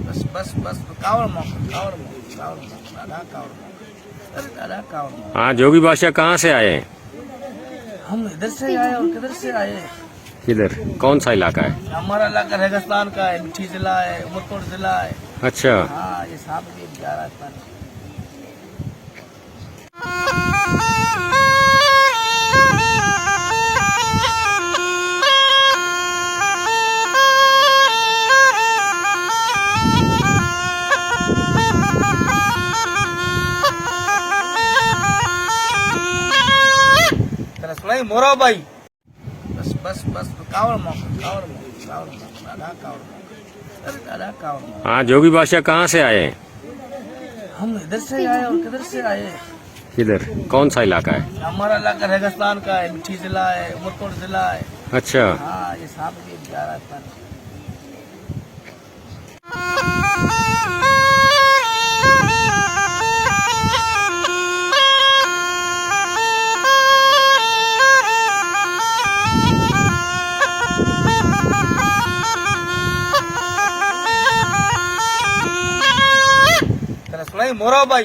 बस बस बस कावड़ मौका दादा कावड़ मौका अरे दादा कावड़ मौका। हाँ, जोगी बादशाह कहाँ से आए हैं? हम इधर से आए और किधर से आए? किधर, कौन सा इलाका है? हमारा इलाका रेगिस्तान का है, मिठी जिला है, उमरकोट जिला है। अच्छा, हाँ ये साहब भी जा रहा है। तेरा सुनाई मोरा भाई। बस बस बस कावड़ मौका दादा कावड़ मौका अरे दादा कावड़ मौका। हाँ, जोगी बादशाह कहाँ से आए हैं? हम इधर से आए और किधर से आए? किधर, कौन सा इलाका है? हमारा इलाका रेगिस्तान का है, मिठी जिला है, उमरकोट जिला है। अच्छा, हाँ ये साहब भी जा रहा है। तेरा सुनाई मोरा भाई।